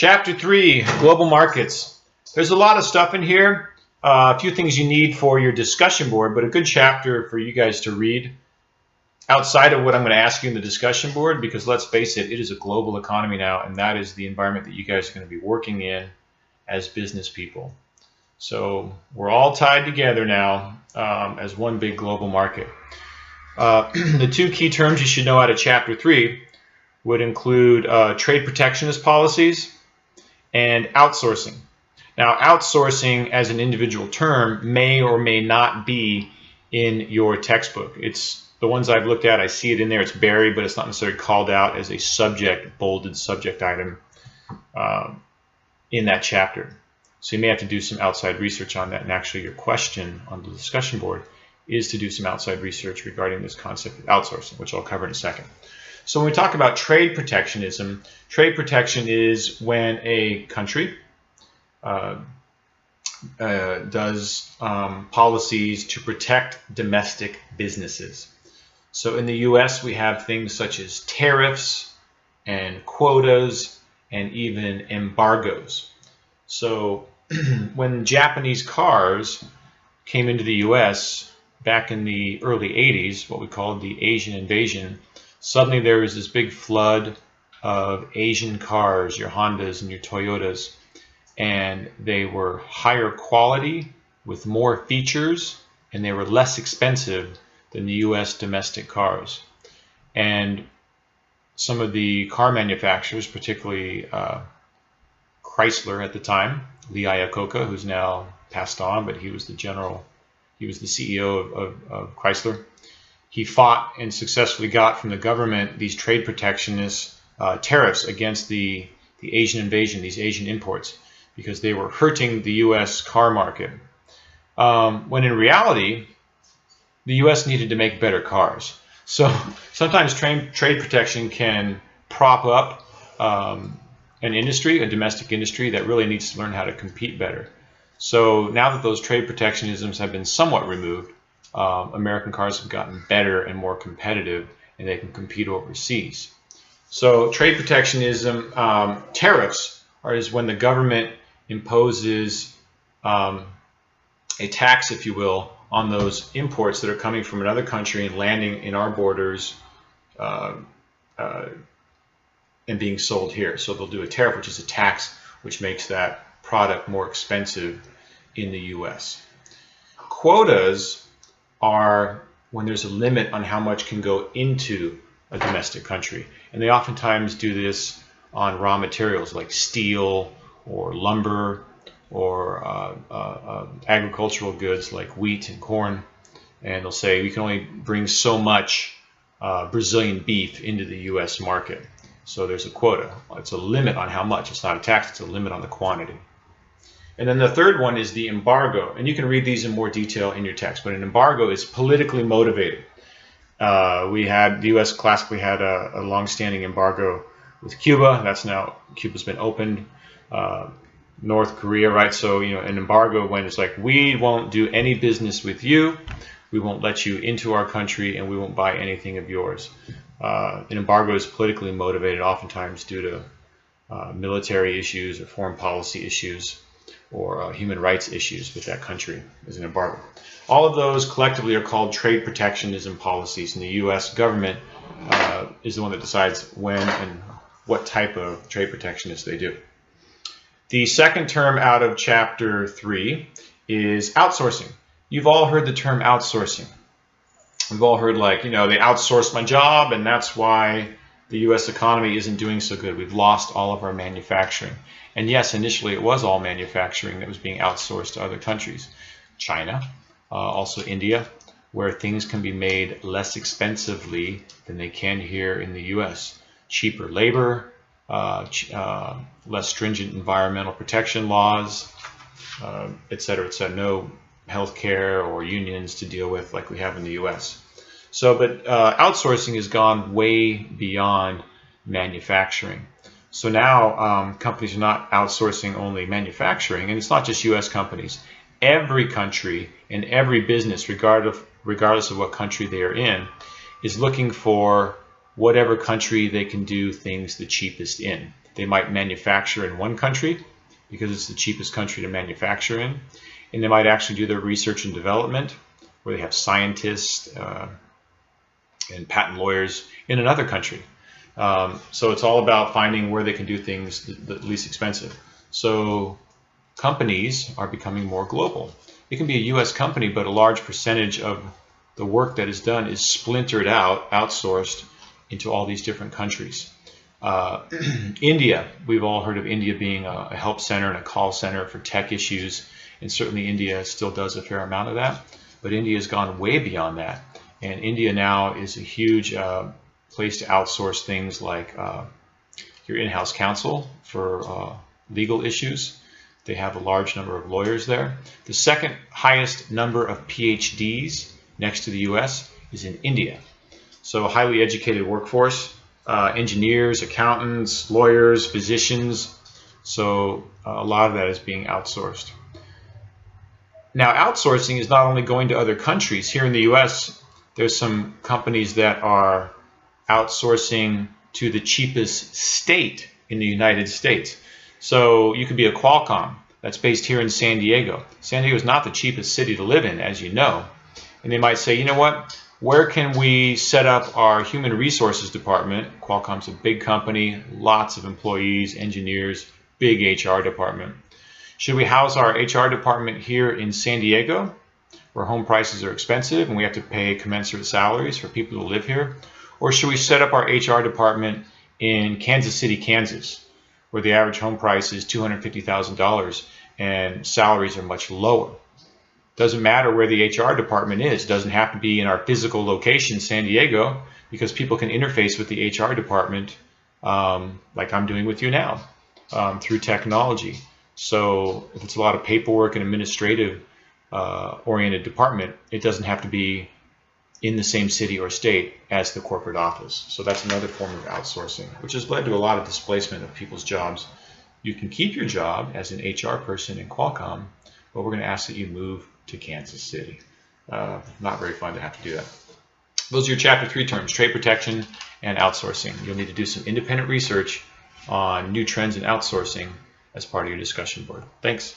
Chapter 3, Global Markets. There's a lot of stuff in here, a few things you need for your discussion board, but a good chapter for you guys to read outside of what I'm going to ask you in the discussion board, because let's face it, it is a global economy now, and that is the environment that you guys are going to be working in as business people. So we're all tied together now as one big global market. The two key terms you should know out of Chapter 3 would include trade protectionist policies and outsourcing. Now, outsourcing as an individual term may or may not be in your textbook. It's the ones I've looked at, I see it in there, it's buried, but it's not necessarily called out as a subject, bolded subject item in that chapter. So you may have to do some outside research on that, and actually your question on the discussion board is to do some outside research regarding this concept of outsourcing, which I'll cover in a second. So when we talk about trade protectionism, trade protection is when a country does policies to protect domestic businesses. So in the US, we have things such as tariffs and quotas and even embargoes. So when Japanese cars came into the US back in the early 80s, what we called the Asian invasion, suddenly there was this big flood of Asian cars, your Hondas and your Toyotas, and they were higher quality with more features, and they were less expensive than the US domestic cars. And some of the car manufacturers, particularly Chrysler at the time, Lee Iacocca, who's now passed on, but he was the CEO of Chrysler. He fought and successfully got from the government these trade protectionist tariffs against the Asian invasion, these Asian imports, because they were hurting the U.S. car market. When in reality, the U.S. needed to make better cars. So sometimes trade protection can prop up an industry, a domestic industry that really needs to learn how to compete better. So now that those trade protectionisms have been somewhat removed, American cars have gotten better and more competitive, and they can compete overseas. So trade protectionism, tariffs is when the government imposes a tax, if you will, on those imports that are coming from another country and landing in our borders and being sold here. So they'll do a tariff, which is a tax, which makes that product more expensive in the US. Quotas are when there's a limit on how much can go into a domestic country. And they oftentimes do this on raw materials like steel or lumber or agricultural goods like wheat and corn. And they'll say we can only bring so much Brazilian beef into the US market. So there's a quota. It's a limit on how much. It's not a tax, it's a limit on the quantity. And then the third one is the embargo. And you can read these in more detail in your text, but an embargo is politically motivated. The U.S. classically had a long-standing embargo with Cuba. That's now, Cuba's been opened. North Korea, right? So, an embargo when it's like, we won't do any business with you, we won't let you into our country, and we won't buy anything of yours. An embargo is politically motivated, oftentimes due to military issues or foreign policy issues or human rights issues with that country as an embargo. All of those collectively are called trade protectionism policies, and the U.S. government is the one that decides when and what type of trade protectionist they do. The second term out of Chapter 3 is outsourcing. You've all heard the term outsourcing. We've all heard, like, they outsourced my job, and that's why the U.S. economy isn't doing so good. We've lost all of our manufacturing. And yes, initially it was all manufacturing that was being outsourced to other countries. China, also India, where things can be made less expensively than they can here in the U.S. Cheaper labor, less stringent environmental protection laws, et cetera, et cetera. No healthcare or unions to deal with like we have in the U.S. So, but outsourcing has gone way beyond manufacturing. So now companies are not outsourcing only manufacturing, and it's not just U.S. companies. Every country and every business, regardless of what country they are in, is looking for whatever country they can do things the cheapest in. They might manufacture in one country because it's the cheapest country to manufacture in. And they might actually do their research and development, where they have scientists and patent lawyers in another country. So it's all about finding where they can do things the least expensive. So companies are becoming more global. It can be a US company, but a large percentage of the work that is done is splintered out, outsourced into all these different countries. India, we've all heard of India being a help center and a call center for tech issues, and certainly India still does a fair amount of that, but India has gone way beyond that, and India now is a huge place to outsource things like your in-house counsel for legal issues. They have a large number of lawyers there. The second highest number of PhDs next to the US is in India. So a highly educated workforce, engineers, accountants, lawyers, physicians. So a lot of that is being outsourced. Now, outsourcing is not only going to other countries. Here in the US, there's some companies that are outsourcing to the cheapest state in the United States. So you could be a Qualcomm that's based here in San Diego. San Diego is not the cheapest city to live in, as you know. And they might say, you know what, where can we set up our human resources department? Qualcomm's a big company, lots of employees, engineers, big HR department. Should we house our HR department here in San Diego, where home prices are expensive and we have to pay commensurate salaries for people who live here? Or should we set up our HR department in Kansas City, Kansas, where the average home price is $250,000 and salaries are much lower? Doesn't matter where the HR department is. It doesn't have to be in our physical location, San Diego, because people can interface with the HR department like I'm doing with you now through technology. So if it's a lot of paperwork and administrative oriented department, it doesn't have to be in the same city or state as the corporate office. So that's another form of outsourcing, which has led to a lot of displacement of people's jobs. You can keep your job as an HR person in Qualcomm, but we're going to ask that you move to Kansas City. Not very fun to have to do that. Those are your Chapter 3 terms, trade protection and outsourcing. You'll need to do some independent research on new trends in outsourcing as part of your discussion board. Thanks.